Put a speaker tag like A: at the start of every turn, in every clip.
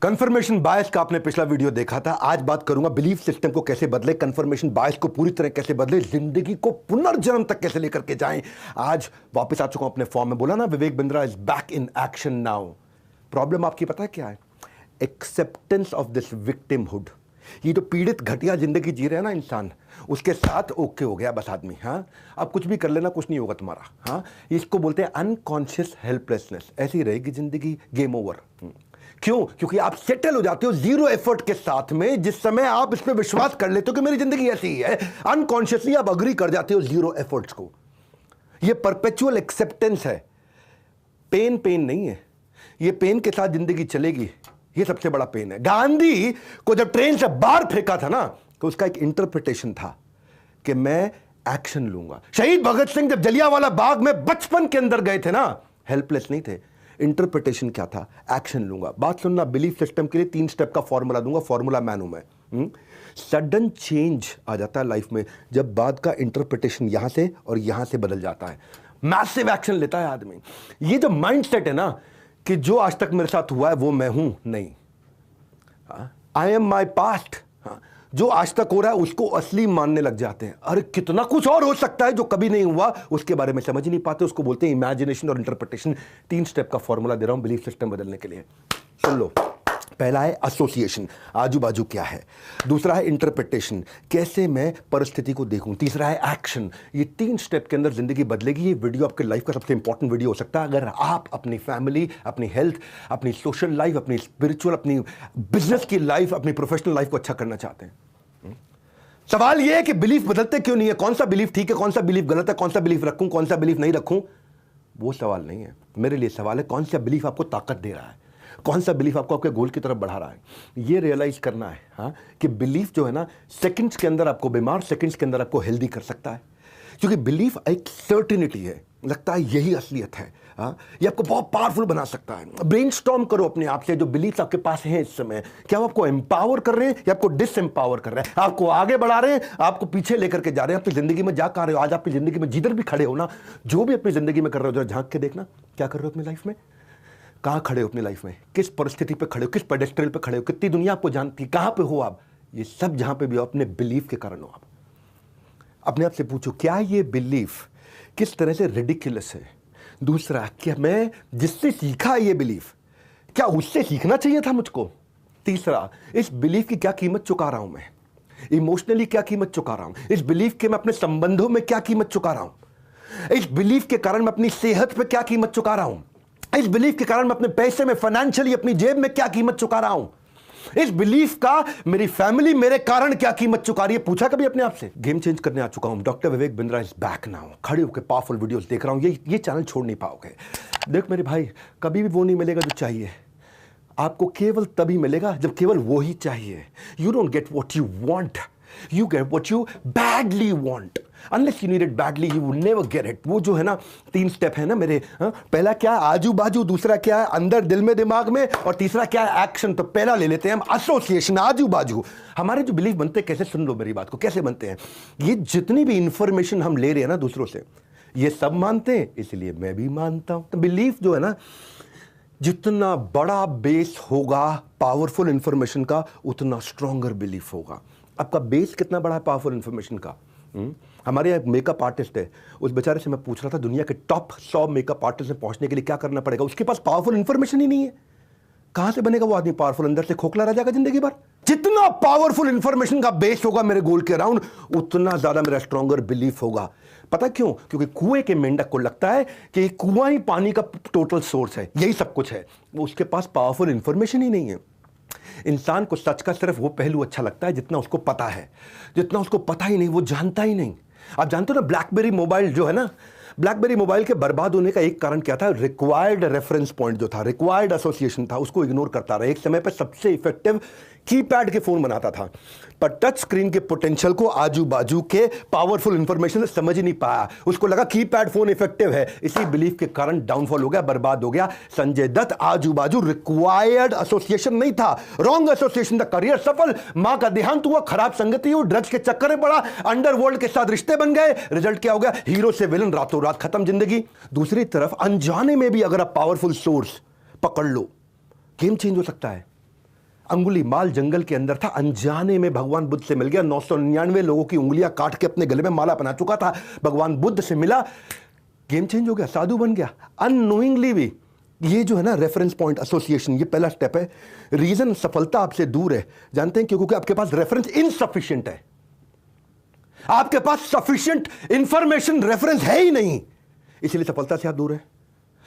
A: Confirmation bias का आपने पिछला वीडियो देखा था। आज बात करूंगा बिलीफ सिस्टम को कैसे बदले, कंफर्मेशन बायस को पूरी तरह कैसे बदले, जिंदगी को पुनर्जन्म तक कैसे लेकर के जाएं। आज वापस आ चुका हूं अपने फॉर्म में। बोला ना, Vivek Bindra is back in action now. Problem आपकी पता है क्या है? Acceptance of this victimhood. ये जो पीड़ित घटिया जिंदगी जी रहे हैं ना इंसान, उसके साथ ओके हो गया बस आदमी। हाँ, अब कुछ भी कर लेना, कुछ नहीं होगा तुम्हारा। हाँ, इसको बोलते हैं अनकॉन्शियस हेल्पलेसनेस। ऐसी रहेगी जिंदगी, गेम ओवर। क्यों? क्योंकि आप सेटल हो जाते हो जीरो एफर्ट के साथ में। जिस समय आप इस पे विश्वास कर लेते हो कि मेरी जिंदगी ऐसी ही है, अनकॉन्शियसली आप अग्री कर जाते हो जीरो एफर्ट्स को। ये परपेचुअल एक्सेप्टेंस है। पेन नहीं है, ये पेन के साथ जिंदगी चलेगी। ये सबसे बड़ा पेन है। गांधी को जब ट्रेन से बाहर फेंका था ना, तो उसका एक इंटरप्रिटेशन था कि मैं एक्शन लूंगा। शहीद भगत सिंह जब जलियांवाला बाग में बचपन के अंदर गए थे ना, हेल्पलेस नहीं थे। इंटरप्रिटेशन क्या था? एक्शन लूंगा। बात सुनना, बिलीफ सिस्टम के लिए 3 स्टेप का फॉर्मूला दूंगा। फॉर्मूला मैन हूं मैं। सडन चेंज आ जाता है लाइफ में जब बात का इंटरप्रिटेशन यहां से और यहां से बदल जाता है। मैसिव एक्शन लेता है आदमी। ये जो माइंडसेट है ना कि जो आज तक मेरे साथ हुआ है वो मैं हूं, नहीं। I am my past. जो आज तक हो रहा है उसको असली मानने लग जाते हैं। अरे कितना कुछ और हो सकता है जो कभी नहीं हुआ, उसके बारे में समझ ही नहीं पाते। उसको बोलते हैं इमेजिनेशन और इंटरप्रिटेशन। 3 स्टेप का फॉर्मूला दे रहा हूं बिलीफ सिस्टम बदलने के लिए। सुन लो। पहला है एसोसिएशन, आजू बाजू क्या है। दूसरा है इंटरप्रिटेशन, कैसे मैं परिस्थिति को देखूं। तीसरा है एक्शन। ये 3 स्टेप के अंदर जिंदगी बदलेगी। ये वीडियो आपके लाइफ का सबसे इंपॉर्टेंट वीडियो हो सकता है अगर आप अपनी फैमिली, अपनी हेल्थ, अपनी सोशल लाइफ, अपनी स्पिरिचुअल, अपनी बिजनेस की लाइफ, अपनी प्रोफेशनल लाइफ को अच्छा करना चाहते हैं। सवाल यह है कि बिलीफ बदलते क्यों नहीं है? कौन सा बिलीफ ठीक है, कौन सा बिलीफ गलत है, कौन सा बिलीफ रखूं, कौन सा बिलीफ नहीं रखूं? वो सवाल नहीं है मेरे लिए। सवाल है कौन सा बिलीफ आपको ताकत दे रहा है, कौन सा बिलीफ आपको आपके गोल की तरफ बढ़ा रहा है। ये रियलाइज करना है। हाँ, कि बिलीफ जो है ना, सेकंड्स के अंदर आपको बीमार, सेकंड्स के अंदर आपको हेल्दी कर सकता है। क्योंकि बिलीफ एक सर्टिनिटी है, लगता है यही असलियत है। हाँ, ये आपको बहुत पावरफुल बना सकता है। ब्रेनस्टॉर्म करो अपने आप से, जो बिलीफ आपके पास है इस समय, क्या वो आपको एम्पावर कर रहे हैं या आपको डिसएम्पावर कर रहे हैं? आपको आगे बढ़ा रहे हैं, आपको पीछे लेकर के जा रहे हैं? अपनी जिंदगी में जा कर रहे हो? आज अपनी जिंदगी में जिधर भी खड़े हो ना, जो भी अपनी जिंदगी में कर रहे हो, जरा झांक के देखना, क्या कर रहे हो अपनी लाइफ में, कहां खड़े हो अपनी लाइफ में, किस परिस्थिति पे खड़े हो, किस पेडेस्ट्रल पे खड़े हो, कितनी दुनिया आपको जानती है, कहां पे हो आप। ये सब जहां पे भी हो, अपने बिलीफ के कारण हो आप। अपने आप से पूछो, क्या ये बिलीफ किस तरह से रिडिकुलस है? दूसरा, क्या मैं जिससे सीखा ये बिलीफ, क्या उससे सीखना चाहिए था मुझको? तीसरा, इस बिलीफ की क्या कीमत चुका रहा हूं मैं? इमोशनली क्या कीमत चुका रहा हूं? इस बिलीफ के मैं अपने संबंधों में क्या कीमत चुका रहा हूं? इस बिलीफ के कारण मैं अपनी सेहत पे क्या कीमत चुका रहा हूं? इस बिलीफ के कारण मैं अपने पैसे में, फाइनेंशियली, अपनी जेब में क्या कीमत चुका रहा हूं? इस बिलीफ का मेरी फैमिली मेरे कारण क्या कीमत चुका रही है? पूछा कभी अपने आप से? गेम चेंज करने आ चुका हूं। Doctor Vivek Bindra is back now. खड़े होकर पावरफुल वीडियोस देख रहा हूं। ये चैनल छोड़ नहीं पाओगे। देख मेरे भाई, कभी भी वो नहीं मिलेगा जो चाहिए आपको। केवल तभी मिलेगा जब केवल वो ही चाहिए। You don't get what you want, you get what you badly want. Unless you need it badly, you will never get it. वो जो है ना 3 स्टेप है ना मेरे। पहला क्या है? आजू बाजू। दूसरा क्या है? अंदर, दिल में, दिमाग में। और तीसरा क्या है? एक्शन। तो पहला ले लेते हैं हम, एसोसिएशन, आजू बाजू। हमारे जो बिलीफ बनते हैं, कैसे, सुन लो मेरी बात को, कैसे बनते हैं? ये जितनी भी इंफॉर्मेशन हम ले रहे हैं ना दूसरों से, ये सब मानते हैं, इसलिए मैं भी मानता हूं। तो बिलीफ जो है ना, जितना बड़ा बेस होगा पावरफुल इंफॉर्मेशन का, उतना स्ट्रॉन्गर बिलीफ होगा। आपका बेस कितना बड़ा है पावरफुल इंफॉर्मेशन का? हमारे यहाँ एक मेकअप आर्टिस्ट है, उस बेचारे से मैं पूछ रहा था दुनिया के टॉप 100 मेकअप आर्टिस्ट में पहुंचने के लिए क्या करना पड़ेगा। उसके पास पावरफुल इंफॉर्मेशन ही नहीं है। कहां से बनेगा वो आदमी पावरफुल? अंदर से खोखला रह जाएगा जिंदगी भर। जितना पावरफुल इंफॉर्मेशन का बेस होगा मेरे गोल के अराउंड, उतना ज्यादा मेरा स्ट्रॉन्गर बिलीफ होगा। पता क्यों? क्योंकि कुएं के मेंढक को लगता है कि कुआं ही पानी का टोटल सोर्स है, यही सब कुछ है। वो उसके पास पावरफुल इंफॉर्मेशन ही नहीं है। इंसान को सच का सिर्फ वो पहलू अच्छा लगता है जितना उसको पता है। जितना उसको पता ही नहीं, वो जानता ही नहीं। आप जानते हो ना, ब्लैकबेरी मोबाइल जो है ना, ब्लैकबेरी मोबाइल के बर्बाद होने का एक कारण क्या था? रिक्वायर्ड रेफरेंस पॉइंट जो था, रिक्वायर्ड एसोसिएशन था, उसको इग्नोर करता रहा। एक समय पर सबसे इफेक्टिव कीपैड के फोन बनाता था, पर टच स्क्रीन के पोटेंशियल को आजू बाजू के पावरफुल इंफॉर्मेशन से समझ ही नहीं पाया। उसको लगा कीपैड फोन इफेक्टिव है, इसी बिलीफ के कारण डाउनफॉल हो गया, बर्बाद हो गया। संजय दत्त आजू बाजू रिक्वायर्ड एसोसिएशन नहीं था, रॉन्ग एसोसिएशन था। करियर सफल, मां का देहांत हुआ, खराब संगति हुई, ड्रग्स के चक्कर में पड़ा, अंडरवर्ल्ड के साथ रिश्ते बन गए। रिजल्ट क्या हो गया? हीरो से विलन, रातों रात खत्म जिंदगी। दूसरी तरफ अनजाने में भी अगर आप पावरफुल सोर्स पकड़ लो, गेम चेंज हो सकता है। अंगुली माल जंगल के अंदर था, अनजाने में भगवान बुद्ध से मिल गया। 999 लोगों की उंगलियां काट के अपने गले में माला बना चुका था, भगवान बुद्ध से मिला, गेम चेंज हो गया, साधु बन गया अननोइंगली भी। ये जो है ना रेफरेंस पॉइंट एसोसिएशन, ये पहला स्टेप है। रीजन सफलता आपसे दूर है, जानते हैं क्यों? क्योंकि आपके पास रेफरेंस इनसफिशिएंट है, आपके पास सफिशिएंट इंफॉर्मेशन रेफरेंस है ही नहीं, इसलिए सफलता से आप दूर है।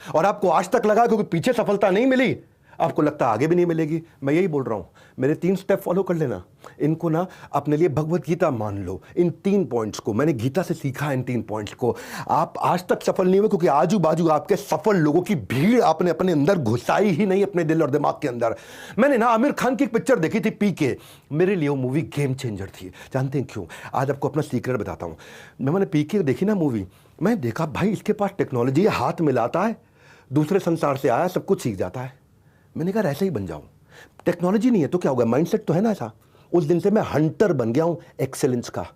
A: और आपको आज तक लगा क्योंकि पीछे सफलता नहीं मिली, आपको लगता आगे भी नहीं मिलेगी। मैं यही बोल रहा हूं, मेरे 3 स्टेप फॉलो कर लेना, इनको ना अपने लिए भगवत गीता मान लो। इन 3 पॉइंट्स को मैंने गीता से सीखा है, इन 3 पॉइंट्स को। आप आज तक सफल नहीं हुए क्योंकि आजू बाजू आपके सफल लोगों की भीड़ आपने अपने अंदर घुसाई ही नहीं, अपने दिल और दिमाग के अंदर। मैंने ना आमिर खान की एक पिक्चर देखी थी, पीके, मेरे लिए वो मूवी गेम चेंजर थी। जानते हैं क्यों? आज आपको अपना सीक्रेट बताता हूं। मैंने पीके देखी ना मूवी, मैं देखा भाई इसके पास टेक्नोलॉजी है, हाथ मिलाता है, दूसरे संसार से आया, सब कुछ सीख जाता है। मैंने कहा ऐसे ही बन जाऊं, टेक्नोलॉजी नहीं है तो क्या होगा, माइंडसेट तो है ना ऐसा। उस दिन से मैं हंटर बन गया हूं एक्सेलेंस का,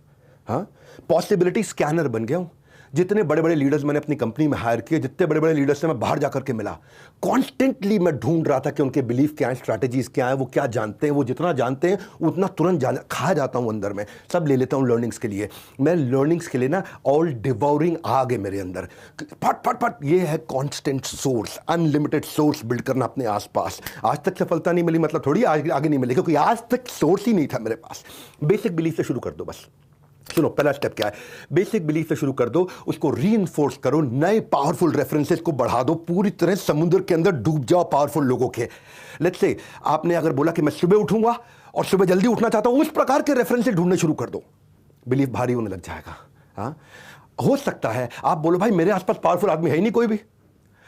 A: हाँ, पॉसिबिलिटी स्कैनर बन गया हूं। जितने बड़े बड़े लीडर्स मैंने अपनी कंपनी में हायर किए, जितने बड़े बड़े लीडर्स से मैं बाहर जाकर के मिला, कॉन्स्टेंटली मैं ढूंढ रहा था कि उनके बिलीफ क्या है, स्ट्रैटेजीज क्या है, वो क्या जानते हैं। वो जितना जानते हैं उतना तुरंत खा जाता हूं अंदर में, सब ले लेता हूं लर्निंग्स के लिए। मैं लर्निंग्स के लिए ना ऑल डिवोरिंग आ गए मेरे अंदर, फट फट फट। ये है constant source, unlimited source build करना अपने आसपास। आज तक सफलता नहीं मिली मतलब थोड़ी आगे नहीं मिली, क्योंकि आज तक सोर्स ही नहीं था मेरे पास। बेसिक बिलीफ से शुरू कर दो बस। सुनो, पहला स्टेप क्या है? बेसिक बिलीफ से शुरू कर दो, उसको रीइंफोर्स करो, नए पावरफुल रेफरेंसेस को बढ़ा दो, पूरी तरह समुद्र के अंदर डूब जाओ पावरफुल लोगों के। लेट्स से आपने अगर बोला कि मैं सुबह उठूंगा और सुबह जल्दी उठना चाहता हूं, उस प्रकार के रेफरेंसेस ढूंढने शुरू कर दो, बिलीफ भारी होने लग जाएगा। हाँ, हो सकता है आप बोलो भाई मेरे आसपास पावरफुल आदमी है ही नहीं कोई भी।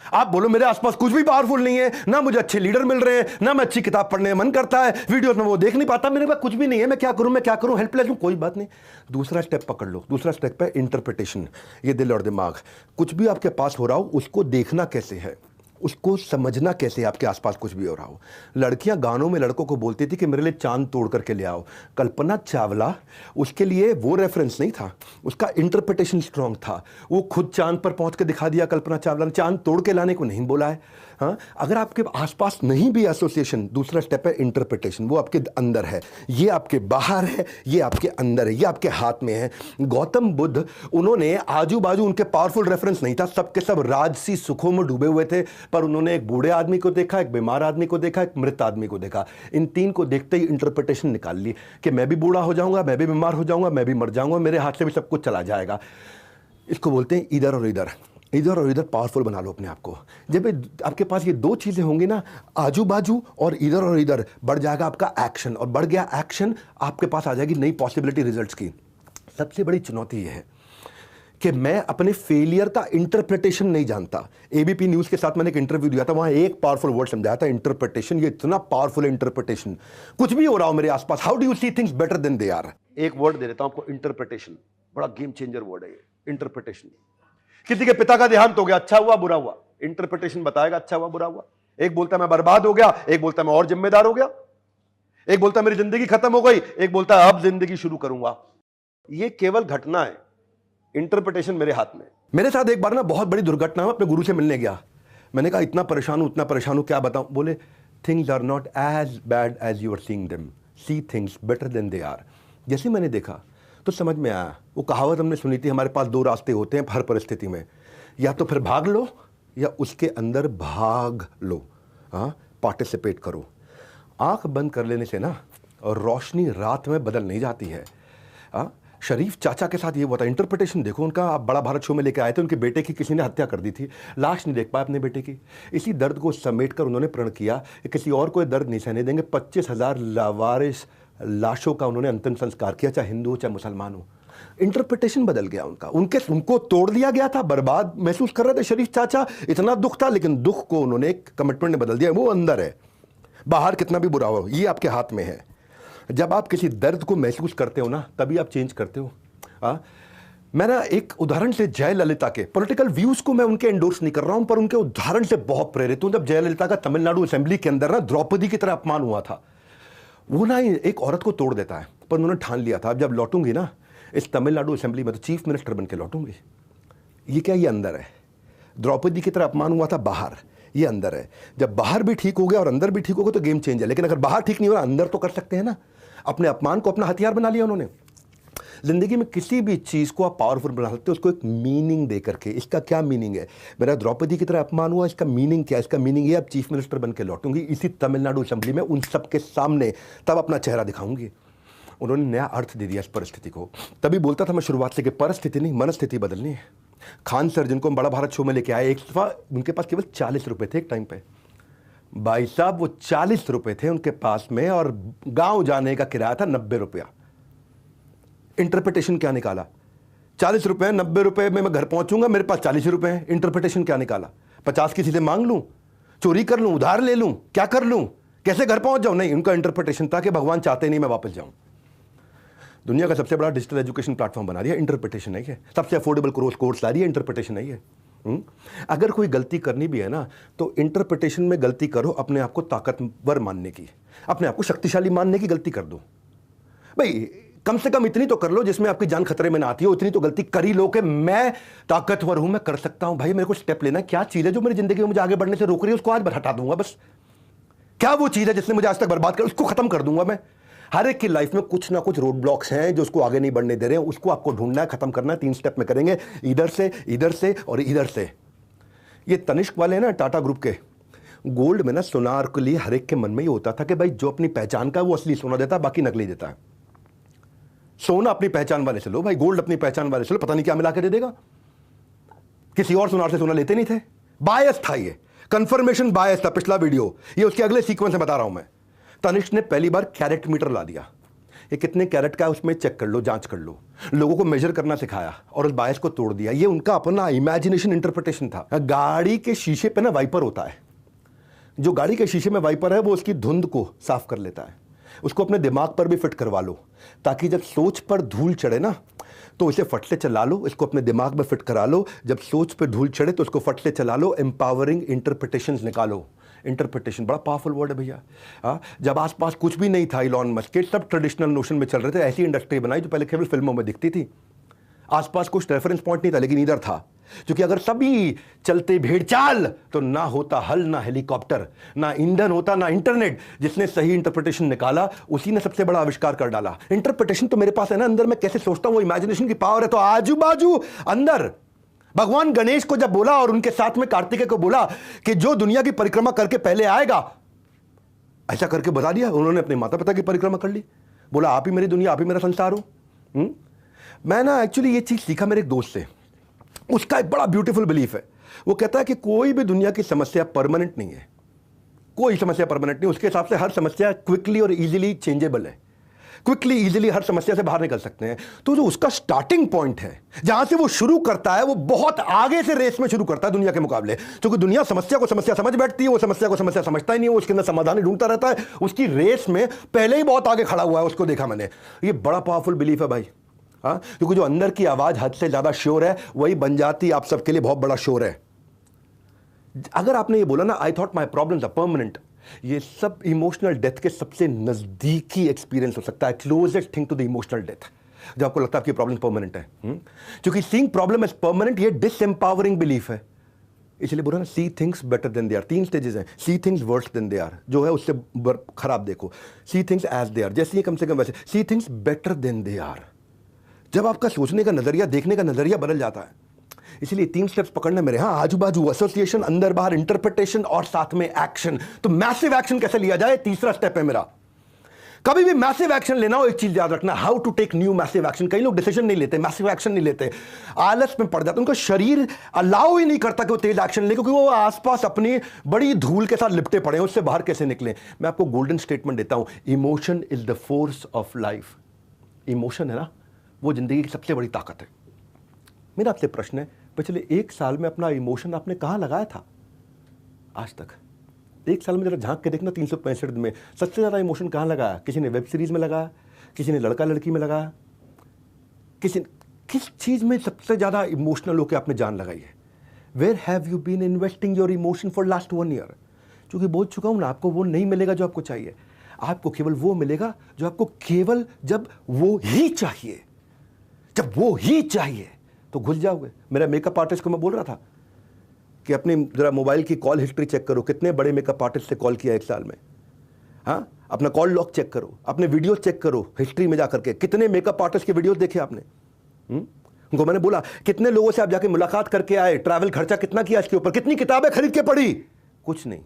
A: आप बोलो मेरे आसपास कुछ भी पावरफुल नहीं है, ना मुझे अच्छे लीडर मिल रहे हैं, ना मैं अच्छी किताब पढ़ने मन करता है, वीडियोस में वो देख नहीं पाता, मेरे पास कुछ भी नहीं है, मैं क्या करूं, हेल्पलेस हूं। कोई बात नहीं, दूसरा स्टेप पकड़ लो। दूसरा स्टेप है इंटरप्रिटेशन। ये दिल और दिमाग, कुछ भी आपके पास हो रहा हो उसको देखना कैसे है, उसको समझना कैसे, आपके आसपास कुछ भी हो रहा हो। लड़कियां गानों में लड़कों को बोलती थी कि मेरे लिए चांद तोड़ करके ले आओ। कल्पना चावला, उसके लिए वो रेफरेंस नहीं था, उसका इंटरप्रिटेशन स्ट्रांग था। वो खुद चांद पर पहुंच के दिखा दिया कल्पना चावला ने, चांद तोड़ के लाने को नहीं बोला है। हाँ, अगर आपके आसपास नहीं भी एसोसिएशन, दूसरा स्टेप है इंटरप्रिटेशन। वो आपके अंदर है, ये आपके बाहर है, ये आपके अंदर है, ये आपके हाथ में है। गौतम बुद्ध, उन्होंने आजू बाजू उनके पावरफुल रेफरेंस नहीं था, सबके सब राजसी सुखों में डूबे हुए थे, पर उन्होंने एक बूढ़े आदमी को देखा, एक बीमार आदमी को देखा, एक मृत आदमी को देखा। इन 3 को देखते ही इंटरप्रिटेशन निकाल ली कि मैं भी बूढ़ा हो जाऊंगा, मैं भी बीमार हो जाऊंगा, मैं भी मर जाऊंगा, मेरे हाथ से भी सब कुछ चला जाएगा। इसको बोलते हैं इधर और इधर। इधर और इधर पावरफुल बना लो अपने आप को। जब आपके पास ये 2 चीजें होंगी ना, आजू बाजू और इधर, बढ़ जाएगा आपका एक्शन, और बढ़ गया एक्शन, आपके पास आ जाएगी नई पॉसिबिलिटी रिजल्ट्स की। सबसे बड़ी चुनौती यह है कि मैं अपने फेलियर का इंटरप्रिटेशन नहीं जानता। एबीपी न्यूज के साथ मैंने एक इंटरव्यू दिया था, वहां एक पावरफुल वर्ड समझाया था, इंटरप्रिटेशन। ये इतना पावरफुल इंटरप्रिटेशन, कुछ भी हो रहा हो मेरे आसपास, how do you see things better than they are. एक वर्ड दे देता हूं आपको, इंटरप्रिटेशन। बड़ा गेम चेंजर वर्ड है ये, इंटरप्रिटेशन। किसी के पिता का देहांत हो गया, अच्छा हुआ बुरा हुआ, इंटरप्रिटेशन बताएगा अच्छा हुआ बुरा हुआ। एक बोलता है मैं बर्बाद हो गया, एक बोलता है मैं और जिम्मेदार हो गया, एक बोलता है मेरी जिंदगी खत्म हो गई, एक बोलता है अब जिंदगी शुरू करूंगा। ये केवल घटना है, इंटरप्रिटेशन मेरे हाथ में। मेरे साथ एक बार ना बहुत बड़ी दुर्घटना है, अपने गुरु से मिलने गया। मैंने कहा इतना परेशान हूं, क्या बताऊं। बोले things are not as bad as you are seeing them, see things better than they are. जैसे मैंने देखा तो समझ में आया, वो कहावत हमने सुनी थी, हमारे पास 2 रास्ते होते हैं हर परिस्थिति में, या तो फिर भाग लो या उसके अंदर भाग लो। हाँ, पार्टिसिपेट करो। आंख बंद कर लेने से ना और रोशनी रात में बदल नहीं जाती है। हाँ, शरीफ चाचा के साथ ये हुआ था। इंटरप्रिटेशन देखो उनका, आप बड़ा भारत शो में लेके आए थे, उनके बेटे की किसी ने हत्या कर दी थी, लाश नहीं देख पाया अपने बेटे की। इसी दर्द को समेट कर उन्होंने प्रण किया कि किसी और को दर्द नहीं सहने देंगे। 25,000 लावारिस लाशों का उन्होंने अंतिम संस्कार किया, चाहे हिंदू हो चाहे मुसलमान हो। इंटरप्रिटेशन बदल गया उनका, उनको तोड़ दिया गया था, बर्बाद महसूस कर रहे थे शरीफ चाचा, इतना दुख था, लेकिन दुख को उन्होंने एक कमिटमेंट में बदल दिया। वो अंदर है, बाहर कितना भी बुरा हो, ये आपके हाथ में है। जब आप किसी दर्द को महसूस करते हो ना, तभी आप चेंज करते हो। मैं ना एक उदाहरण से, जयललिता के पॉलिटिकल व्यूज को मैं उनके एंडोर्स नहीं कर रहा हूं, पर उनके उदाहरण से बहुत प्रेरित हूं। जब जयललिता का तमिलनाडु असेंबली के अंदर ना द्रौपदी की तरह अपमान हुआ था, वो ना एक औरत को तोड़ देता है, पर उन्होंने ठान लिया था अब जब लौटूंगी ना इस तमिलनाडु असेंबली में तो चीफ मिनिस्टर बन के लौटूंगी। ये क्या, ये अंदर है। द्रौपदी की तरह अपमान हुआ था बाहर, ये अंदर है। जब बाहर भी ठीक हो गया और अंदर भी ठीक हो गया तो गेम चेंज है। लेकिन अगर बाहर ठीक नहीं हो रहा, अंदर तो कर सकते हैं ना। अपने अपमान को अपना हथियार बना लिया उन्होंने। जिंदगी में किसी भी चीज को आप पावरफुल बना सकते हो, उसको एक मीनिंग दे करके। इसका क्या मीनिंग है? मेरा द्रौपदी की तरह अपमान हुआ, इसका मीनिंग क्या है? इसका मीनिंग ये, आप चीफ मिनिस्टर बन के लौटूंगी इसी तमिलनाडु असेंबली में उन सबके सामने, तब अपना चेहरा दिखाऊंगी। उन्होंने नया अर्थ दे दिया इस परिस्थिति को। तभी बोलता था मैं शुरुआत से कि परिस्थिति नहीं, मनस्थिति बदलनी है। खान सर, जिनको हम बड़ा भारत शो में लेके आए, एक दफा उनके पास केवल 40 रुपए थे एक टाइम पे। भाई साहब, वो 40 रुपए थे उनके पास में, और गांव जाने का किराया था 90 रुपया। इंटरप्रिटेशन क्या निकाला? 40 रुपए, 90 रुपए में मैं घर पहुंचूंगा, मेरे पास 40 रुपए हैं। इंटरप्रिटेशन क्या निकाला? 50 किसी से मांग लूं, चोरी कर लूं, उधार ले लूं, क्या कर लूं, कैसे घर पहुंच जाऊं? नहीं, उनका इंटरप्रिटेशन था कि भगवान चाहते नहीं मैं वापस जाऊं। दुनिया का सबसे बड़ा डिजिटल एजुकेशन प्लेटफॉर्म बना दिया, इंटरप्रिटेशन नहीं है। सबसे अफोर्डेबल कोर्स ला रही है, इंटरप्रिटेशन नहीं है। अगर कोई गलती करनी भी है ना, तो इंटरप्रिटेशन में गलती करो अपने आप को ताकतवर मानने की, अपने आप को शक्तिशाली मानने की गलती कर दो। भाई कम से कम इतनी तो कर लो जिसमें आपकी जान खतरे में ना आती हो, इतनी तो गलती कर ही लो कि मैं ताकतवर हूं, मैं कर सकता हूं। भाई मेरे को स्टेप लेना, क्या चीज है जो मेरी जिंदगी में मुझे आगे बढ़ने से रोक रही है, उसको आज हटा दूंगा बस। क्या वो चीज है जिसने मुझे आज तक बर्बाद कर, उसको खत्म कर दूंगा मैं। हर एक की लाइफ में कुछ ना कुछ रोड ब्लॉक्स हैं जो उसको आगे नहीं बढ़ने दे रहे हैं, उसको आपको ढूंढना है, खत्म करना है। 3 स्टेप में करेंगे, इधर से और इधर से। ये तनिष्क वाले ना, टाटा ग्रुप के, गोल्ड में ना सोनार के लिए हर एक के मन में ये होता था कि भाई जो अपनी पहचान का वो असली सोना देता है, बाकी नकली देता है। सोना अपनी पहचान वाले से लो भाई, गोल्ड अपनी पहचान वाले से लो, पता नहीं क्या मिला के दे देगा। किसी और सोनार से सोना लेते नहीं थे। बायस था ये, कंफर्मेशन बायस था। पिछला वीडियो, ये उसके अगले सीक्वेंस में बता रहा हूं मैं। तनिष्क ने पहली बार कैरेट मीटर ला दिया। ये कितने कैरेट का है उसमें चेक कर लो, जांच कर लो। लोगों को मेजर करना सिखाया और उस बायस को तोड़ दिया। ये उनका अपना इमेजिनेशन, इंटरप्रिटेशन था। गाड़ी के शीशे पे ना वाइपर होता है, जो गाड़ी के शीशे में वाइपर है वो उसकी धुंध को साफ कर लेता है। उसको अपने दिमाग पर भी फिट करवा लो, ताकि जब सोच पर धूल चढ़े ना तो इसे फट से चला लो। इसको अपने दिमाग में फिट करा लो, जब सोच पर धूल चढ़े तो उसको फट से चला लो। एम्पावरिंग इंटरप्रिटेशंस निकालो। इंटरप्रिटेशन बड़ा पावरफुल वर्ड है भैया। हाँ, जब आसपास कुछ भी नहीं था, इलॉन मस्क के सब ट्रेडिशनल नोशन में चल रहे थे, ऐसी इंडस्ट्री बनाई जो पहले केवल फिल्मों में दिखती थी। आसपास कुछ रेफरेंस पॉइंट नहीं था, लेकिन इधर था। क्योंकि अगर सभी चलते भेड़ चाल तो ना होता हल, ना हेलीकॉप्टर, ना ईंधन होता, ना इंटरनेट। जिसने सही इंटरप्रिटेशन निकाला उसी ने सबसे बड़ा आविष्कार कर डाला। इंटरप्रिटेशन तो मेरे पास है ना, अंदर मैं कैसे सोचता हूं, वो इमेजिनेशन की पावर है। तो आजू बाजू अंदर भगवान गणेश को जब बोला और उनके साथ में कार्तिकेय को बोला कि जो दुनिया की परिक्रमा करके पहले आएगा, ऐसा करके बता दिया। उन्होंने अपने माता पिता की परिक्रमा कर ली, बोला आप ही मेरी दुनिया, आप ही मेरा संसार हो। मैं ना एक्चुअली ये चीज सीखा मेरे एक दोस्त से। उसका एक बड़ा ब्यूटीफुल बिलीफ है। वो कहता है कि कोई भी दुनिया की समस्या परमानेंट नहीं है, कोई समस्या परमानेंट नहीं। उसके हिसाब से हर समस्या क्विकली और इजीली चेंजेबल है। क्विकली इजीली हर समस्या से बाहर निकल सकते हैं। तो जो उसका स्टार्टिंग पॉइंट है, जहां से वो शुरू करता है, वो बहुत आगे से रेस में शुरू करता है दुनिया के मुकाबले। क्योंकि दुनिया समस्या को समस्या समझ बैठती है, वो समस्या को समस्या समझता ही नहीं है, वो उसके अंदर समाधान ही ढूंढता रहता है। उसकी रेस में पहले ही बहुत आगे खड़ा हुआ है, उसको देखा मैंने। ये बड़ा पावरफुल बिलीफ है भाई। हाँ, क्योंकि जो अंदर की आवाज हद से ज्यादा श्योर है, वही बन जाती आप सबके लिए बहुत बड़ा श्योर है। अगर आपने ये बोला ना, I thought my problems are permanent, ये सब इमोशनल डेथ के सबसे नजदीकी एक्सपीरियंस हो सकता है, closest thing to the emotional death, जब आपको लगता है आपकी प्रॉब्लम परमानेंट है। क्योंकि सीइंग प्रॉब्लम एज परमानेंट ये डिसएम्पावरिंग बिलीफ है। इसलिए बोला ना, see things better than they are. 3 stages हैं। See things worse than they are, जो है उससे खराब देखो। See things as they are, जैसे कम से कम वैसे। See things better than they are, जब आपका सोचने का नजरिया, देखने का नजरिया बदल जाता है। इसलिए 3 स्टेप्स पकड़ने मेरे। हाँ, आजू बाजू एसोसिएशन, अंदर बाहर इंटरप्रिटेशन और साथ में एक्शन। तो मैसिव एक्शन कैसे लिया जाए, तीसरा स्टेप है मेरा। कभी भी मैसिव एक्शन लेना हो, एक चीज याद रखना, how to take new massive action. कई लोग डिसीजन नहीं लेते, मैसिव एक्शन नहीं लेते, आलस में पड़ जाते, उनका शरीर अलाउ ही नहीं करता कि वो तेज एक्शन ले, क्योंकि वो आसपास अपनी बड़ी धूल के साथ लिपटे पड़े हैं, उससे बाहर कैसे निकले। मैं आपको गोल्डन स्टेटमेंट देता हूं, emotion is the force of life. Emotion है ना, वो जिंदगी की सबसे बड़ी ताकत है। मेरा आपसे प्रश्न है, पिछले 1 साल में अपना इमोशन आपने कहां लगाया था आज तक? 1 साल में जरा झांक के देखना, 365 दिन में सबसे ज्यादा इमोशन कहां लगाया? किसी ने वेब सीरीज में लगाया, किसी ने लड़का लड़की में लगाया, किस चीज में सबसे ज्यादा इमोशनल होकर आपने जान लगाई है? Where have you been investing your emotion for last 1 year? क्योंकि बोल चुका हूं ना, आपको वो नहीं मिलेगा जो आपको चाहिए। आपको केवल वो मिलेगा जो आपको केवल जब वो ही चाहिए। जब वो ही चाहिए तो घुस जाओगे। मेरा मेकअप आर्टिस्ट को मैं बोल रहा था कि अपनी जरा मोबाइल की कॉल हिस्ट्री चेक करो, कितने बड़े मेकअप आर्टिस्ट से कॉल किया एक साल में। हाँ, अपना कॉल लॉग चेक करो, अपने वीडियो चेक करो हिस्ट्री में जाकर के, कितने मेकअप आर्टिस्ट के वीडियोस देखे आपने। उनको मैंने बोला कितने लोगों से आप जाके मुलाकात करके आए, ट्रैवल खर्चा कितना किया इसके ऊपर, कितनी किताबें खरीद के पढ़ी, कुछ नहीं।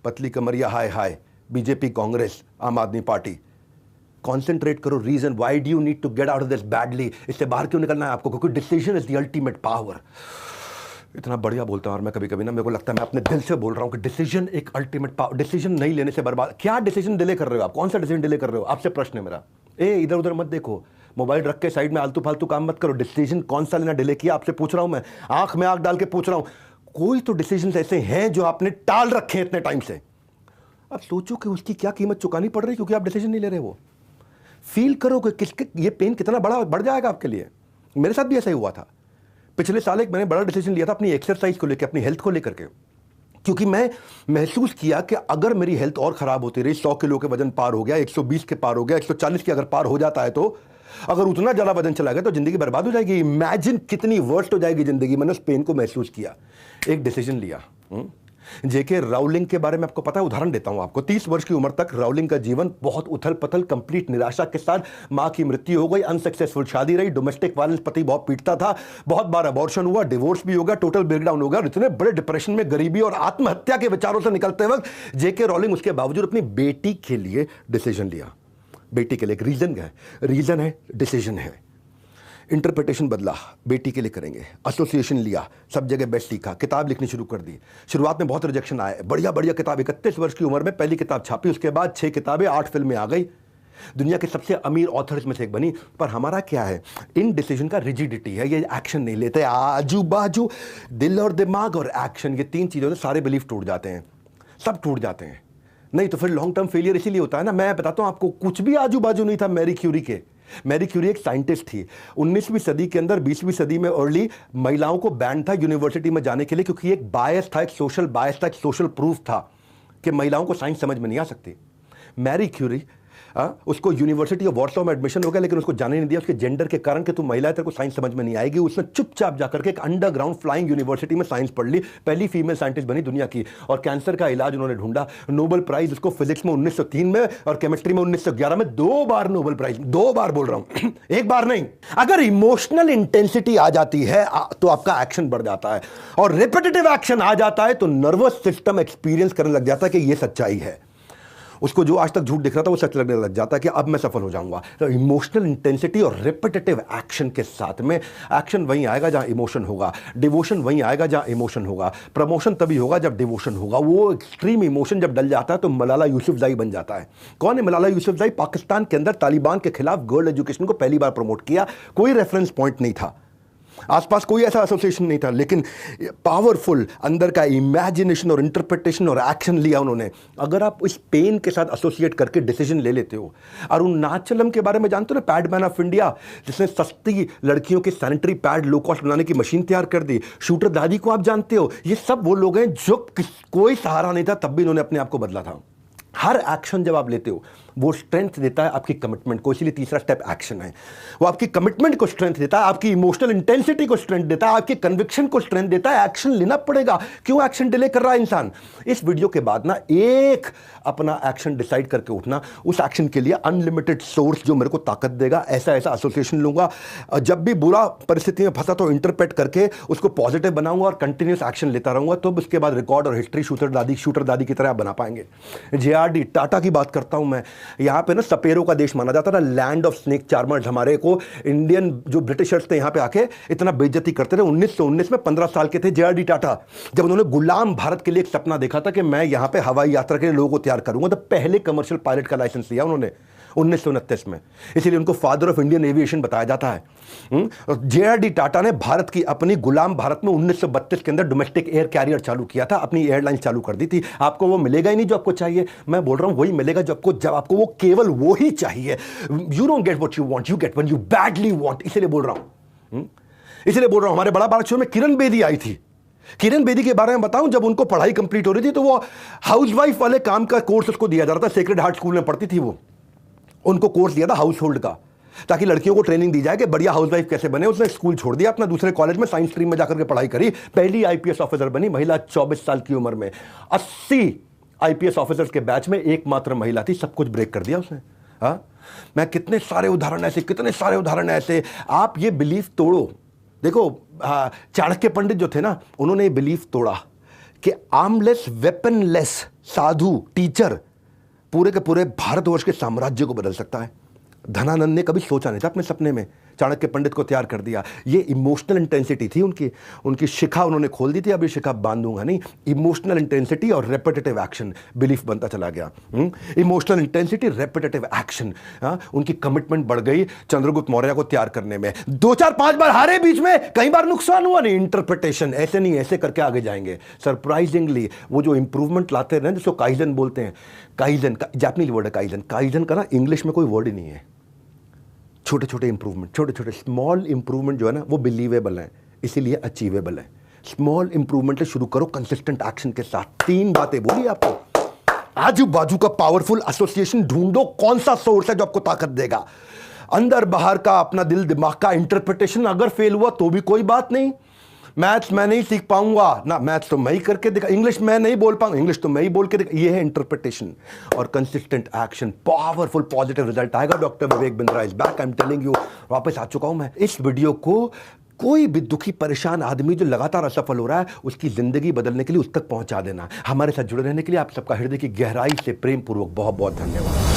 A: पतली कमरिया, हाय हाय, BJP, Congress, Aam Aadmi party. Concentrate करो, reason why do you need to get out of this badly, इससे बाहर क्यों निकलना है आपको, क्योंकि decision is the ultimate power. इतना बढ़िया बोलता हूँ और मैं कभी कभी ना मेरे को लगता है मैं अपने दिल से बोल रहा हूँ कि डिसीजन एक अल्टीमेट पावर। डिसीजन नहीं लेने से बर्बाद। क्या डिसीजन डिले कर रहे हो आप, कौन सा डिसीजन डिले कर रहे हो, आपसे प्रश्न है मेरा। इधर उधर मत देखो, मोबाइल रख के साइड में आलतू फालतू काम मत करो। डिसीजन कौन सा लेना डिले किया, आपसे पूछ रहा हूं मैं, आंख में आंख डाल के पूछ रहा हूं। कोई तो डिसीजन ऐसे हैं जो आपने टाल रखे हैं इतने टाइम से। अब सोचो कि उसकी क्या कीमत चुकानी पड़ रही है क्योंकि आप डिसीजन नहीं ले रहे। वो फील करो कि किसके ये पेन कितना बड़ा बढ़ जाएगा आपके लिए। मेरे साथ भी ऐसा ही हुआ था। पिछले साल एक मैंने बड़ा डिसीजन लिया था अपनी एक्सरसाइज को लेकर, अपनी हेल्थ को लेकर के, क्योंकि मैं महसूस किया कि अगर मेरी हेल्थ और खराब होती रही, 100 किलो के वजन पार हो गया, 120 के पार हो गया, 140 के अगर पार हो जाता है, तो अगर उतना ज्यादा वजन चला गया तो जिंदगी बर्बाद हो जाएगी। इमेजिन कितनी वर्स्ट हो जाएगी जिंदगी। मैंने उस पेन को महसूस किया, एक डिसीजन लिया। जेके राउलिंग के बारे में आपको पता है, उदाहरण देता हूं आपको। 30 वर्ष की उम्र तक राउलिंग का जीवन बहुत उथल पथल, कंप्लीट निराशा के साथ। मां की मृत्यु हो गई, अनसक्सेसफुल शादी रही, डोमेस्टिक वायलेंस, पति बहुत पीटता था, बहुत बार अबॉर्शन हुआ, डिवोर्स भी हो गया, टोटल ब्रेकडाउन हो गया। इतने बड़े डिप्रेशन में, गरीबी और आत्महत्या के विचारों से निकलते वक्त जेके राउलिंग उसके बावजूद अपनी बेटी के लिए डिसीजन लिया। बेटी के लिए एक रीजन है, डिसीजन है। इंटरप्रिटेशन बदला, बेटी के लिए करेंगे। एसोसिएशन लिया, सब जगह बेस्ट सीखा, किताब लिखनी शुरू कर दी। शुरुआत में बहुत रिजेक्शन आया, बढ़िया बढ़िया किताब। 31 वर्ष की उम्र में पहली किताब छापी, उसके बाद 6 किताबें, 8 फिल्में आ गई, दुनिया के सबसे अमीर ऑथर्स में से एक बनी। पर हमारा क्या है, इन डिसीजन का रिजिडिटी है, ये एक्शन नहीं लेते। आजू बाजू दिल और दिमाग और एक्शन, ये 3 चीज़ों से सारे बिलीफ टूट जाते हैं, सब टूट जाते हैं। नहीं तो फिर लॉन्ग टर्म फेलियर इसीलिए होता है ना। मैं बताता हूं आपको, कुछ भी आजू बाजू नहीं था मैरी क्यूरी के। मैरी क्यूरी एक साइंटिस्ट थी। 19वीं सदी के अंदर, 20वीं सदी में अर्ली, महिलाओं को बैन था यूनिवर्सिटी में जाने के लिए, क्योंकि एक बायस था, एक सोशल बायस था, एक सोशल प्रूफ था कि महिलाओं को साइंस समझ में नहीं आ सकती। मैरी क्यूरी, उसको यूनिवर्सिटी ऑफ वॉर्सो में एडमिशन हो गया, लेकिन उसको जाने नहीं दिया उसके जेंडर के कारण कि तू महिला है, तेरे को साइंस समझ में नहीं आएगी। उसने चुपचाप जाकर के एक अंडरग्राउंड फ्लाइंग यूनिवर्सिटी में साइंस पढ़ ली, पहली फीमेल साइंटिस्ट बनी दुनिया की। और कैंसर का इलाज उन्होंने ढूंढा। नोबेल प्राइज उसको फिजिक्स में 1903 में और केमिस्ट्री में 1911 में, 2 बार नोबेल प्राइज। 2 बार बोल रहा हूं, एक बार नहीं। अगर इमोशनल इंटेंसिटी आ जाती है तो आपका एक्शन बढ़ जाता है, और रिपीटेटिव एक्शन आ जाता है तो नर्वस सिस्टम एक्सपीरियंस करने लग जाता है कि यह सच्चाई है। उसको जो आज तक झूठ दिख रहा था वो सच लगने लग जाता है कि अब मैं सफल हो जाऊंगा। तो इमोशनल इंटेंसिटी और रिपीटेटिव एक्शन के साथ में, एक्शन वहीं आएगा जहां इमोशन होगा, डिवोशन वहीं आएगा जहां इमोशन होगा, प्रमोशन तभी होगा जब डिवोशन होगा। वो एक्सट्रीम इमोशन जब डल जाता है तो मलाला यूसुफजई बन जाता है। कौन है मलाला यूसुफजई? पाकिस्तान के अंदर तालिबान के खिलाफ गर्ल एजुकेशन को पहली बार प्रमोट किया। कोई रेफरेंस पॉइंट नहीं था, आसपास कोई ऐसा एसोसिएशन नहीं था, लेकिन पावरफुल अंदर का इमेजिनेशन और इंटरप्रिटेशन और एक्शन लिया उन्होंने। अगर आप इस पेन के साथ एसोसिएट करके डिसीजन ले लेते हो। अरुणाचलम के बारे में जानते हो ना, पैड मैन ऑफ इंडिया, जिसने सस्ती लड़कियों के सैनिटरी पैड लो कॉस्ट बनाने की मशीन तैयार कर दी। शूटर दादी को आप जानते हो। ये सब वो लोग हैं जो कोई सहारा नहीं था तब भी इन्होंने अपने आप को बदला था। हर एक्शन जब आप लेते हो वो स्ट्रेंथ देता है आपकी कमिटमेंट को, इसीलिए तीसरा स्टेप एक्शन है। वो आपकी कमिटमेंट को स्ट्रेंथ देता है, आपकी इमोशनल इंटेंसिटी को स्ट्रेंथ देता है, आपकी कन्विक्शन को स्ट्रेंथ देता है। एक्शन लेना पड़ेगा। क्यों एक्शन डिले कर रहा है इंसान? इस वीडियो के बाद ना एक अपना एक्शन डिसाइड करके उठना। उस एक्शन के लिए अनलिमिटेड सोर्स जो मेरे को ताकत देगा, ऐसा ऐसा एसोसिएशन लूंगा। जब भी बुरा परिस्थिति में फंसा तो इंटरप्रेट करके उसको पॉजिटिव बनाऊंगा और कंटिन्यूस एक्शन लेता रहूंगा। तो उसके बाद रिकॉर्ड और हिस्ट्री शूटर दादी की तरह बना पाएंगे। JRD टाटा की बात करता हूं मैं। यहां पे ना सपेरों का देश माना जाता था, लैंड ऑफ स्नेक चार्मर्स। हमारे को इंडियन जो ब्रिटिशर्स थे यहां पे आके इतना बेइज्जती करते थे। 1919 में 15 साल के थे JRD टाटा, जब उन्होंने गुलाम भारत के लिए एक सपना देखा था कि मैं यहां पे हवाई यात्रा के लिए लोगों को तैयार करूंगा, तो पहले कमर्शियल पायलट का लाइसेंस लिया उन्होंने 1929 में। इसीलिए उनको फादर ऑफ इंडियन एविएशन बताया जाता है। JRD टाटा ने भारत की अपनी गुलाम भारत में 1932 के अंदर डोमेस्टिक एयर कैरियर चालू किया था, अपनी एयरलाइन चालू कर दी थी। आपको वो मिलेगा ही नहीं जो आपको चाहिए। मैं बोल रहा हूं वही मिलेगा जब आपको वो केवल वो ही चाहिए। You don't get what you want, you get when you badly want. इसलिए बोल रहा हूं हमारे बड़ा बात शो में किरण बेदी आई थी। किरण बेदी के बारे में बताऊं, जब उनको पढ़ाई कंप्लीट हो रही थी तो वो हाउसवाइफ वाले काम का कोर्स उसको दिया जा रहा था। सेक्रेड हार्ट स्कूल में पढ़ती थी वो, उनको कोर्स दिया था हाउस होल्ड का। ताकि लड़कियों को ट्रेनिंग दी जाए कि बढ़िया हाउसवाइफ कैसे बने। उसने स्कूल छोड़ दिया अपना, दूसरे कॉलेज में साइंस स्ट्रीम में जाकर के पढ़ाई करी, पहली आईपीएस ऑफिसर बनी महिला 24 साल की उम्र में। 80 आईपीएस ऑफिसर्स के बैच में एकमात्र महिला थी, सब कुछ ब्रेक कर दिया उसने। हाँ, मैं कितने सारे उदाहरण ऐसे। आप ये बिलीफ तोड़ो। देखो चाणक्य पंडित जो थे ना, उन्होंने ये बिलीफ तोड़ा कि आर्मलेस वेपनलेस साधु टीचर पूरे के पूरे भारतवर्ष के साम्राज्य को बदल सकता है। धनानंद ने कभी सोचा नहीं था अपने सपने में, चाणक्य पंडित को तैयार कर दिया। ये इमोशनल इंटेंसिटी थी उनकी शिखा उन्होंने खोल दी थी। अब ये शिखा बांधूंगा नहीं। इमोशनल इंटेंसिटी और रेपिटेटिव एक्शन बिलीफ बनता चला गया। इमोशनल इंटेंसिटी, रेपिटेटिव एक्शन, उनकी कमिटमेंट बढ़ गई चंद्रगुप्त मौर्य को तैयार करने में। 2 4 5 बार हारे, बीच में कई बार नुकसान हुआ नहीं। इंटरप्रिटेशन ऐसे नहीं, ऐसे करके आगे जाएंगे। सरप्राइजिंगली वो जो इंप्रूवमेंट लाते रहे, जिसको काइजन बोलते हैं, काइजन का जापानीज वर्ड है काइजन। काइजन का ना इंग्लिश में कोई वर्ड ही नहीं है। छोटे छोटे इंप्रूवमेंट, छोटे छोटे स्मॉल इंप्रूवमेंट जो है ना, वो बिलीवेबल है, इसीलिए अचीवेबल है। स्मॉल इंप्रूवमेंट से शुरू करो, कंसिस्टेंट एक्शन के साथ। 3 बातें बोली आपको। आजू बाजू का पावरफुल एसोसिएशन ढूंढो, कौन सा सोर्स है जो आपको ताकत देगा। अंदर बाहर का अपना दिल दिमाग का इंटरप्रिटेशन अगर फेल हुआ तो भी कोई बात नहीं। मैथ्स मैं नहीं सीख पाऊंगा ना, मैथ्स तो मैं ही करके दिखा, इंग्लिश मैं नहीं बोल पाऊंगा, इंग्लिश तो मैं ही बोल के दिखा। ये है इंटरप्रिटेशन और consistent action. Powerful positive result आएगा। Doctor Vivek Bindra is back, I am telling you. वापस आ चुका हूं मैं। इस वीडियो को कोई भी दुखी परेशान आदमी जो लगातार असफल हो रहा है, उसकी जिंदगी बदलने के लिए उस तक पहुंचा देना। हमारे साथ जुड़े रहने के लिए आप सबका हृदय की गहराई से प्रेम पूर्वक बहुत बहुत धन्यवाद।